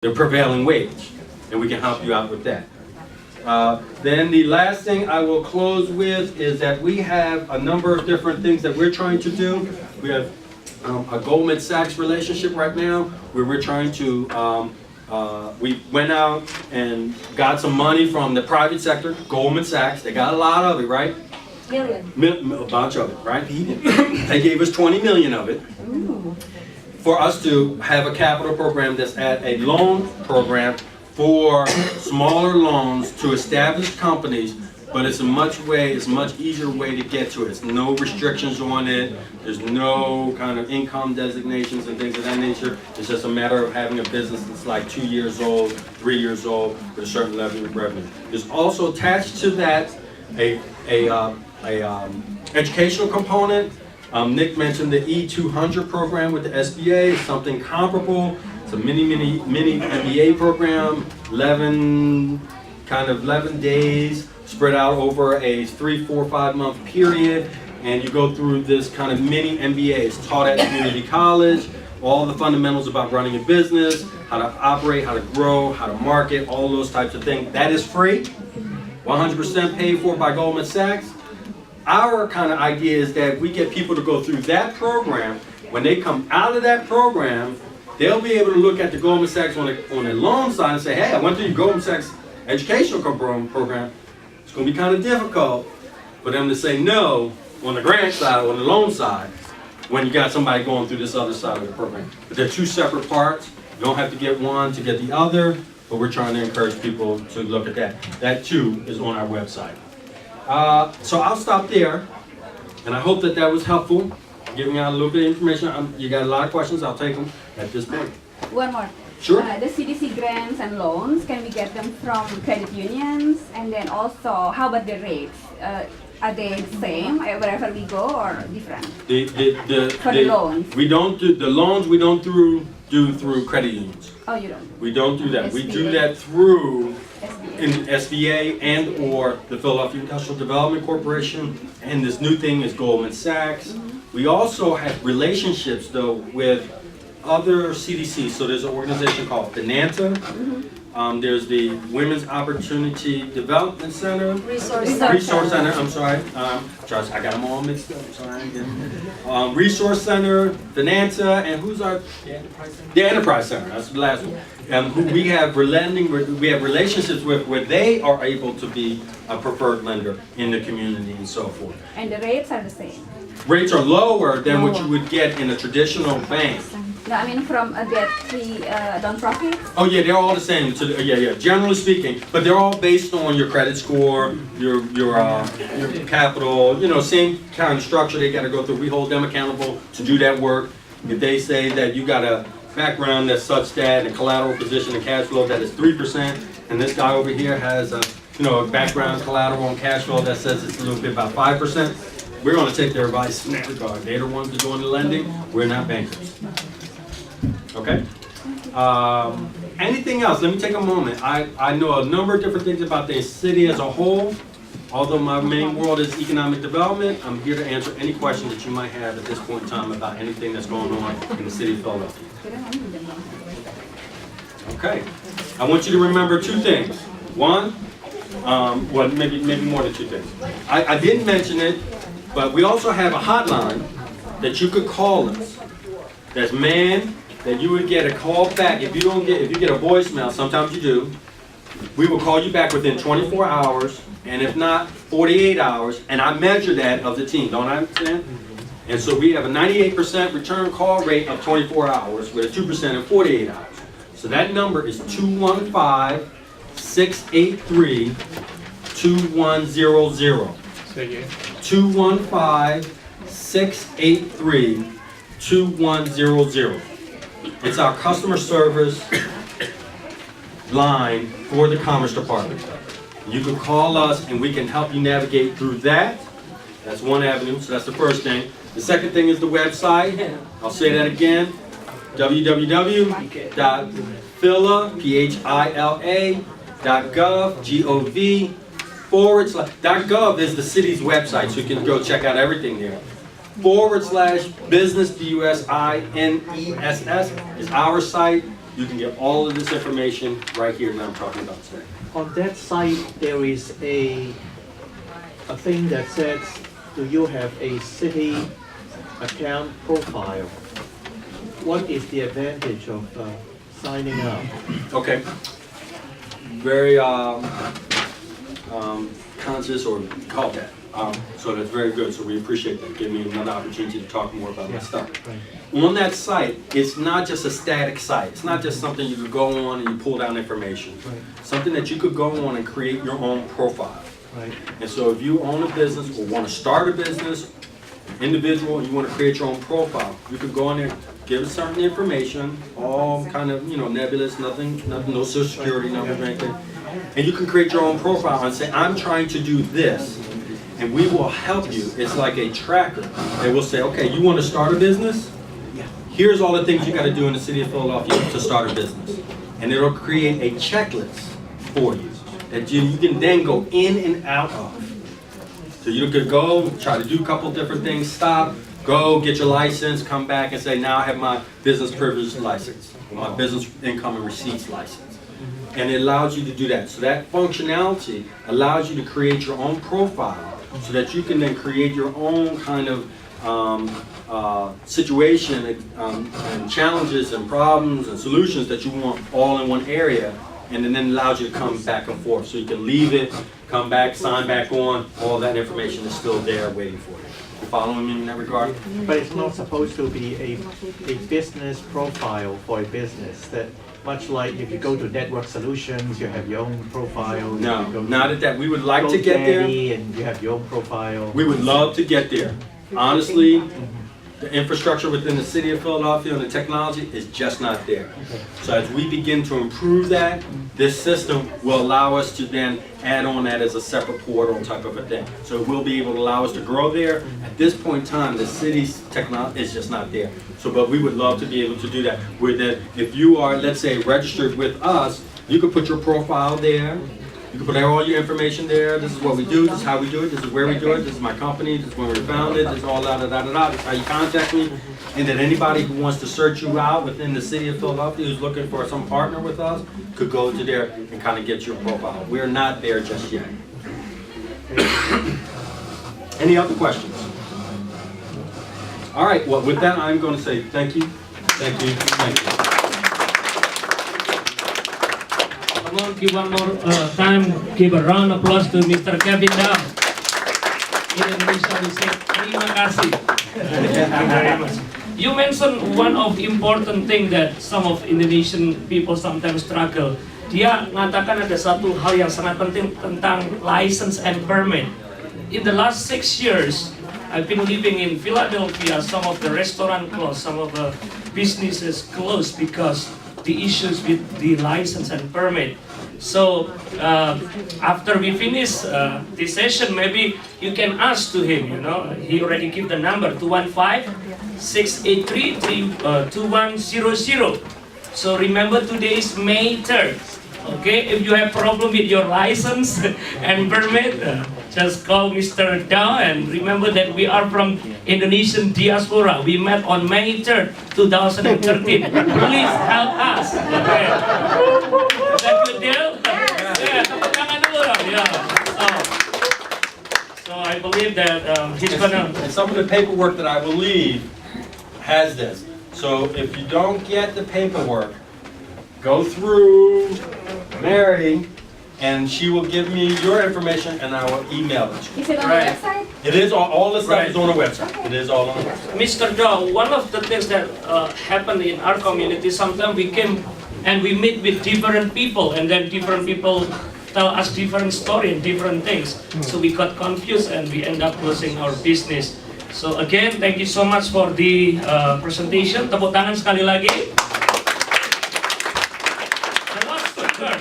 the prevailing wage, and we can help you out with that. Then the last thing I will close with is that we have a number of different things that we're trying to do. We have a Goldman Sachs relationship right now where we're trying to, we went out and got some money from the private sector, Goldman Sachs. They got a lot of it, right? Million. A bunch of it, right? They gave us 20 million of it. Ooh. For us to have a capital program that's at a loan program for smaller loans to established companies, but it's a much easier way to get to it. There's no restrictions on it. There's no kind of income designations and things of that nature. It's just a matter of having a business that's like 2 years old, 3 years old, with a certain level of revenue. There's also attached to that a educational component. Nick mentioned the E200 program with the SBA. It's something comparable. It's a mini MBA program, 11 days spread out over a 3, 4, 5 month period, and you go through this kind of mini MBA. It's taught at community college, all the fundamentals about running a business, how to operate, how to grow, how to market, all those types of things. That is free, 100% paid for by Goldman Sachs. Our kind of idea is that we get people to go through that program. When they come out of that program, they'll be able to look at the Goldman Sachs on the loan side and say, hey, I went through your Goldman Sachs educational program. It's going to be kind of difficult for them to say no on the grant side or on the loan side when you got somebody going through this other side of the program. But they're two separate parts. You don't have to get one to get the other, but we're trying to encourage people to look at that. That too is on our website. So I'll stop there, and I hope that was helpful, giving out a little bit of information. You got a lot of questions, I'll take them at this point. One more. Sure. The CDC grants and loans, can we get them from credit unions? And then also, how about the rates? Are they the same wherever we go or different? For the loans? We don't do the loans. We don't do through credit unions. Oh, you don't? We don't do that. SBA. We do that through SBA. SBA and or the Philadelphia Industrial Development Corporation, and this new thing is Goldman Sachs. Mm-hmm. We also have relationships though with other CDCs. So there's an organization called Finanta. Mm-hmm. There's the Women's Opportunity Development Center. Resource Center. I'm sorry. I got them all mixed up. I'm sorry. Resource Center, Finanta, and who's our? The Enterprise Center. That's the last one. Who we have relationships with where they are able to be a preferred lender in the community and so forth. And the rates are the same? Rates are lower than what you would get in a traditional bank. No, I mean from a debt-free nonprofit? Oh yeah, they're all the same. So, yeah. Generally speaking, but they're all based on your credit score, your capital. You know, same kind of structure they got to go through. We hold them accountable to do that work. If they say that you got a background that's such that a collateral position and cash flow that is 3%, and this guy over here has a background collateral and cash flow that says it's a little bit about 5%. We're going to take their advice in that regard. They're the ones that are doing the lending. We're not bankers. Okay? Anything else? Let me take a moment. I know a number of different things about the city as a whole. Although my main world is economic development, I'm here to answer any questions that you might have at this point in time about anything that's going on in the city of Philadelphia. Okay. I want you to remember two things. One, well, maybe more than two things. I didn't mention it, but we also have a hotline that you could call us. That's manned, that you would get a call back. If you get a voicemail, sometimes you do, we will call you back within 24 hours, and if not, 48 hours, and I measure that of the team, don't I understand? And so we have a 98% return call rate of 24 hours with a 2% in 48 hours. So that number is 215-683-2100. Say again. 215-683-2100. It's our customer service line for the Commerce Department. You can call us and we can help you navigate through that. That's one avenue, so that's the first thing. The second thing is the website. I'll say that again. www.phila.gov is the city's website, so you can go check out everything there. /business, BUSINESS is our site. You can get all of this information right here that I'm talking about today. On that site, there is a thing that says, do you have a city account profile? What is the advantage of signing up? Okay. Very conscious or called that. So that's very good. So we appreciate that. Give me another opportunity to talk more about that stuff. Right. On that site, it's not just a static site. It's not just something you could go on and you pull down information. Right. Something that you could go on and create your own profile. Right. And so if you own a business or want to start a business, individual, and you want to create your own profile, you could go in there, give us certain information, all kind of, nebulous, nothing, no social security number or anything. And you can create your own profile and say, I'm trying to do this. And we will help you. It's like a tracker. They will say, okay, you want to start a business? Here's all the things you got to do in the city of Philadelphia to start a business. And it'll create a checklist for you that you can then go in and out of. So you could go, try to do a couple different things, stop, go get your license, come back and say, now I have my business privilege license, or my business income and receipts license. And it allows you to do that. So that functionality allows you to create your own profile so that you can then create your own kind of situation and challenges and problems and solutions that you want all in one area, and then allows you to come back and forth. So you can leave it, come back, sign back on, all that information is still there waiting for you. You following me in that regard? But it's not supposed to be a business profile for a business. That much like if you go to Network Solutions, you have your own profile. No, you go not at that. We would like to get there. GoDaddy and you have your own profile. We would love to get there. Honestly, the infrastructure within the city of Philadelphia and the technology is just not there. So as we begin to improve that, this system will allow us to then add on that as a separate portal type of a thing. So it will be able to allow us to grow there. At this point in time, the city's technology is just not there. So, but we would love to be able to do that. Where that if you are, let's say, registered with us, you could put your profile there. You can put all your information there. This is what we do. This is how we do it. This is where we do it. This is my company. This is when we were founded. This is all da da da da da. This is how you contact me. And then anybody who wants to search you out within the city of Philadelphia who's looking for some partner with us could go to there and kind of get your profile. We're not there just yet. Any other questions? All right. Well, with that, I'm going to say thank you. Thank you. Thank you. Come on, give one more time, give a round of applause to Mr. Kevin Dow. In Indonesia, we say, terima kasih. Thank you very much. You mentioned one of the important thing that some of Indonesian people sometimes struggle. Dia mengatakan ada satu hal yang sangat penting tentang license and permit. In the last 6 years, I've been living in Philadelphia. Some of the restaurants closed, some of the businesses closed because the issues with the license and permit. So after we finish this session, maybe you can ask to him, he already give the number 215-683-2100. So remember today is May 3rd. Okay, if you have problem with your license and permit, just call Mr. Dow, and remember that we are from Indonesian diaspora. We met on May 3rd, 2013. Please help us. Okay. Is that good deal? Yeah, tepuk tangan dulu dong. Yeah. So I believe that he's gonna. And some of the paperwork that I believe has this. So if you don't get the paperwork, go through Mary, and she will give me your information, and I will email it to you. Is it on the website? It is, all the stuff Right. is on the website. It is all on the website. Mr. Dow, one of the things that happened in our community, sometimes we came and we meet with different people, and then different people tell us different story and different things. So we got confused and we end up closing our business. So again, thank you so much for the presentation. Tepuk tangan sekali lagi. The last speaker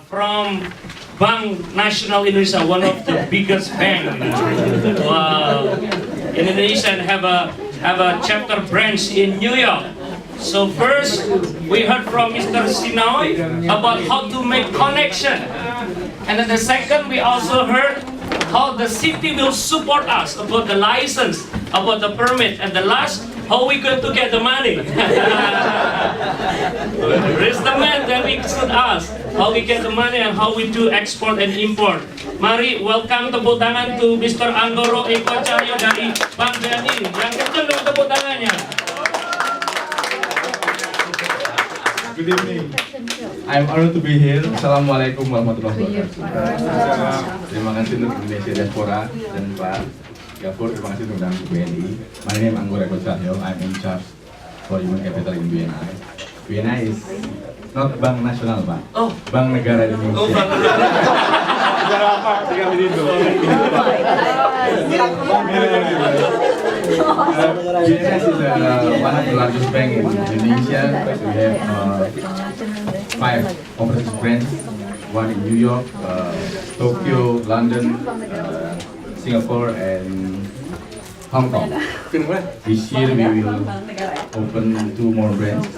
from Bank Nasional Indonesia, one of the biggest bank. Wow. In Indonesia, and have a chapter branch in New York. So first, we heard from Mr. Sinoy about how to make connection. And then the second, we also heard how the city will support us about the license, about the permit. And the last, How we going to get the money? Raise the man that we should ask. How we get the money and how we do export and import. Mari welcome tepuk tangan to Mr. Anggoro Eko Cahyo dari Bank BNI. Yang kencang dong tepuk tangannya. Good evening. I'm honored to be here. Assalamualaikum warahmatullahi wabarakatuh. Terima kasih untuk Indonesia Diaspora dan Pak Gafur. Terima kasih untuk undang BNI. My name is Anggoro Eko Cahyo. I'm in charge for human capital in BNI. BNI is not bank nasional, Pak. Oh. Bank negara Indonesia. Oh, Bang. Negara apa? Tiga menit itu. BNI is one of the largest bank in Indonesia. We have 5 overseas branches, one in New York, Tokyo, London, Singapore, and Hong Kong. This year we will open 2 more branches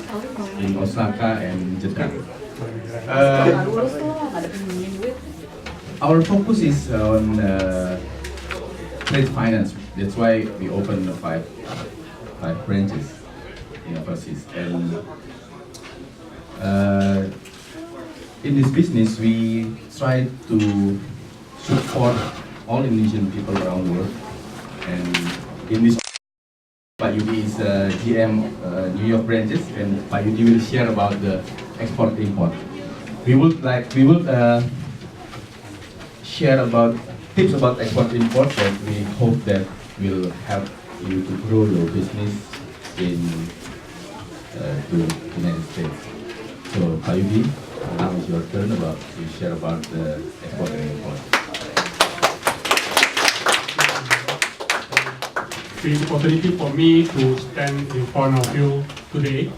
in Osaka and Jeddah. Our focus is on trade finance. That's why we opened 5 branches in overseas. And in this business, we try to support all Indonesian people around the world. And in this, Pak Yudi is GM New York branches, and Pak Yudi will share about the export import. We would share about tips about export import that we hope that will help you to grow your business in to United States. So Pak Yudi, now is your turn to share about the export and import. It's an opportunity for me to stand in front of you today.